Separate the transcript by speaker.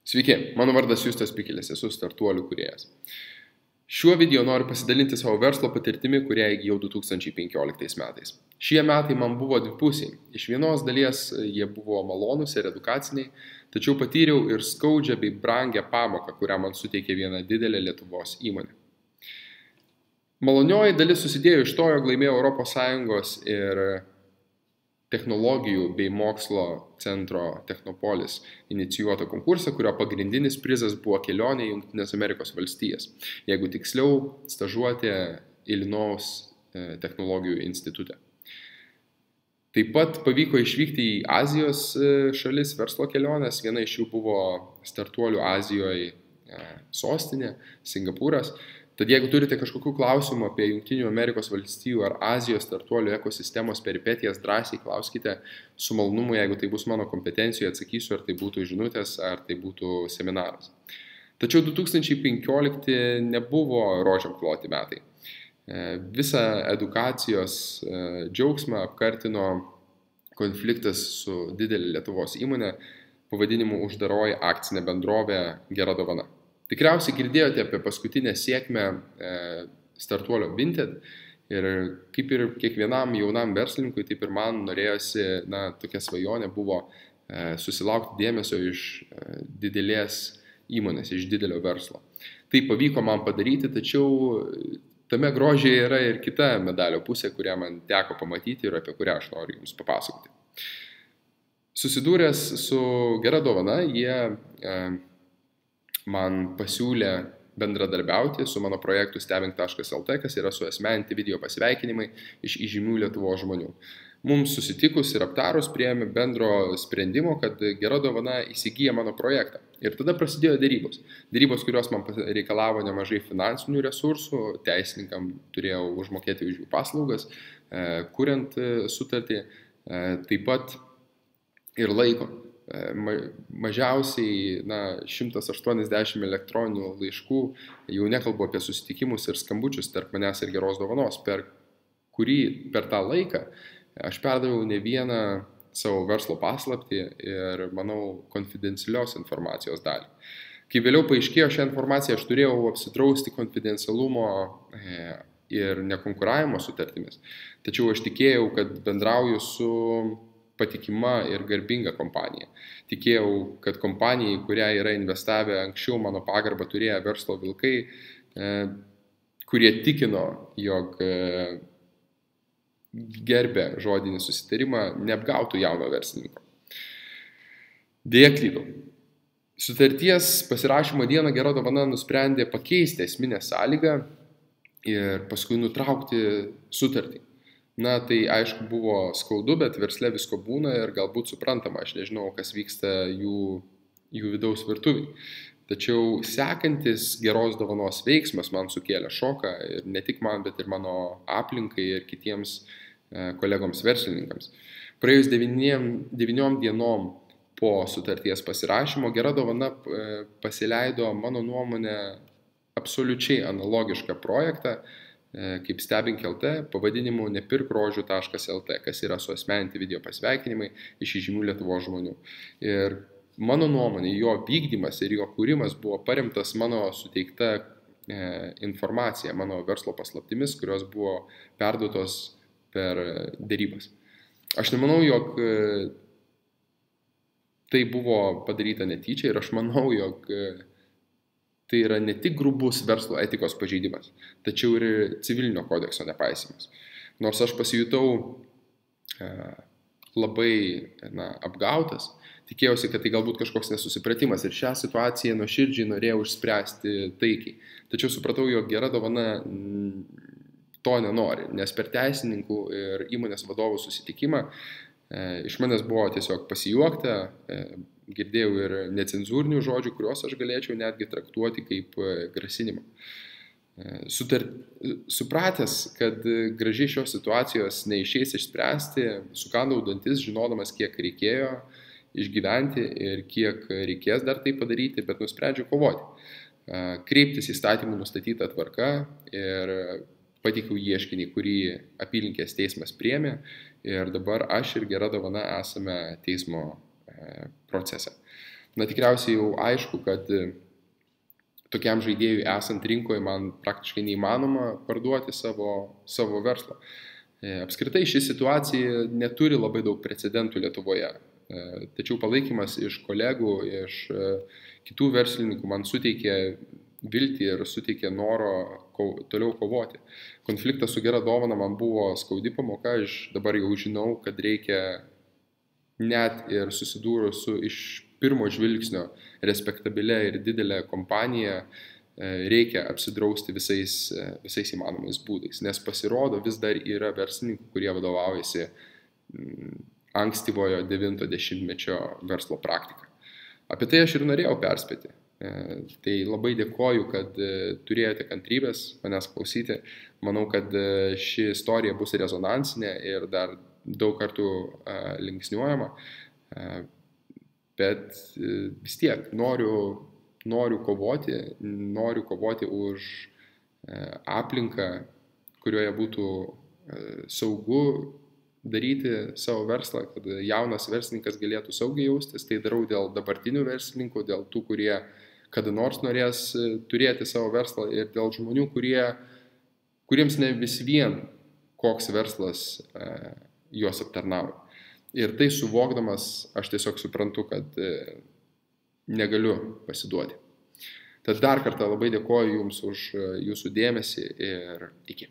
Speaker 1: Sveiki, mano vardas Justas Pikelis, esu startuolių kūrėjas. Šiuo video noriu pasidalinti savo verslo patirtimi, kurią įgijau 2015 metais. Šie metai man buvo dvipusiai. Iš vienos dalies jie buvo malonus ir edukaciniai, tačiau patyriau ir skaudžią bei brangią pamoką, kurią man suteikė viena didelė Lietuvos įmonė. Malonioji dalis susidėjo iš to, jog laimėjau ES ir technologijų bei mokslo centro Technopolis inicijuotą konkursą, kurio pagrindinis prizas buvo kelionė į Jungtines Amerikos valstijas. Jeigu tiksliau, stažuotė Illinois technologijų institute. Taip pat pavyko išvykti į Azijos šalis verslo kelionės. Viena iš jų buvo startuolių Azijoje sostinė, Singapūras. Tad jeigu turite kažkokių klausimų apie Jungtinių Amerikos valstijų ar Azijos startuolių ekosistemos peripetijas, drąsiai klauskite su malonumu, jeigu tai bus mano kompetencijoje, atsakysiu, ar tai būtų žinutės, ar tai būtų seminaras. Tačiau 2015 nebuvo rožiam kloti metai. Visą edukacijos džiaugsmą apkartino konfliktas su didelė Lietuvos įmonė pavadinimu uždaroji akcinė bendrovė Gera dovana. Tikriausiai girdėjote apie paskutinę sėkmę startuolio Vinted ir kaip ir kiekvienam jaunam verslininkui, taip ir man norėjosi, tokia svajonė buvo susilaukti dėmesio iš didelės įmonės, iš didelio verslo. Tai pavyko man padaryti, tačiau tame grožyje yra ir kita medalio pusė, kurią man teko pamatyti ir apie kurią aš noriu jums papasakoti. Susidūręs su Gera dovana, jie man pasiūlė bendradarbiauti su mano projektu Stebink.lt, kas yra suasmeninti video pasveikinimai iš įžymių Lietuvos žmonių. Mums susitikus ir aptarus priėjome bendro sprendimo, kad Gera dovana įsigyja mano projektą. Ir tada prasidėjo dėrybos. Dėrybos, kurios man reikalavo nemažai finansinių resursų, teisininkam turėjau užmokėti už jų paslaugas, kuriant sutartį, taip pat ir laiko. Mažiausiai 180 elektroninių laiškų, jau nekalbu apie susitikimus ir skambučius tarp manęs ir Geros dovanos, per tą laiką aš perdaviau ne vieną savo verslo paslaptį ir, manau, konfidencialios informacijos dalį. Kai vėliau paaiškėjo šią informaciją, aš turėjau apsidrausti konfidencialumo ir nekonkuravimo sutartimis, tačiau aš tikėjau, kad bendrauju su patikima ir garbinga kompanija. Tikėjau, kad kompanijai, kurią yra investavę anksčiau mano pagarbą turėję verslo vilkai, kurie tikino, jog gerbė žodinį susitarimą, neapgautų jauno verslininko. Deja, klydau. Sutarties pasirašymo dieną Gera dovana nusprendė pakeisti esminę sąlygą ir paskui nutraukti sutartį. Tai aišku buvo skaudu, bet versle visko būna ir galbūt suprantama, aš nežinau, kas vyksta jų vidaus virtuviai. Tačiau sekantis Geros dovanos veiksmas man sukėlė šoką ir ne tik man, bet ir mano aplinkai ir kitiems kolegoms verslininkams. Praėjus 9 dienom po sutarties pasirašymo, Gera dovana pasileido, mano nuomonė, absoliučiai analogišką projektą kaip Stebink.lt pavadinimu nepirkrožių.lt, kas yra suasmeninti video pasveikinimai iš įžymių Lietuvos žmonių. Ir mano nuomonė, jo vykdymas ir jo kūrimas buvo paremtas mano suteikta informacija, mano verslo paslaptimis, kurios buvo perduotos per dėrybas. Aš nemanau, jog tai buvo padaryta netyčia ir aš manau, jog tai yra ne tik grubus verslo etikos pažeidimas, tačiau ir civilinio kodekso nepaisymas. Nors aš pasijutau labai apgautas, tikėjausi, kad tai galbūt kažkoks nesusipratimas ir šią situaciją nuoširdžiai norėjau išspręsti taikiai. Tačiau supratau, jog Gera dovana to nenori, nes per teisininkų ir įmonės vadovų susitikimą iš manęs buvo tiesiog pasijuokta, girdėjau ir necenzūrinių žodžių, kuriuos aš galėčiau netgi traktuoti kaip grasinimą. Supratęs, kad gražiai šios situacijos neišeis išspręsti, sukandau dantis, žinodamas, kiek reikėjo išgyventi ir kiek reikės dar tai padaryti, bet nusprendžiau kovoti. Kreiptis įstatymų nustatytą tvarką ir pateikiau ieškinį, kurį apylinkės teismas priėmė ir dabar aš ir Gera dovana esame teismo procese. Na tikriausiai jau aišku, kad tokiam žaidėjui esant rinkoje man praktiškai neįmanoma parduoti savo verslą. Apskritai ši situacija neturi labai daug precedentų Lietuvoje, tačiau palaikymas iš kolegų, iš kitų verslininkų man suteikė viltį ir suteikė noro toliau kovoti. Konfliktas su gera dovana man buvo skaudi pamoka, aš dabar jau žinau, kad reikia net ir susidūrus su iš pirmo žvilgsnio respektabilia ir didelė kompanija, reikia apsidrausti visais įmanomais būdais, nes pasirodo vis dar yra verslininkų, kurie vadovaujasi ankstyvojo 90-mečio verslo praktika. Apie tai aš ir norėjau perspėti. Tai labai dėkoju, kad turėjote kantrybės manęs klausyti. Manau, kad ši istorija bus rezonansinė ir dar daug kartų linksniuojama, bet vis tiek noriu kovoti už aplinką, kurioje būtų saugu daryti savo verslą, kad jaunas verslininkas galėtų saugiai jaustis. Tai darau dėl dabartinių verslininkų, dėl tų, kurie kada nors norės turėti savo verslą ir dėl žmonių, kuriems ne vis vien koks verslas juos aptarnauja. Ir tai suvokdamas aš tiesiog suprantu, kad negaliu pasiduoti. Tad dar kartą labai dėkoju Jums už Jūsų dėmesį ir iki.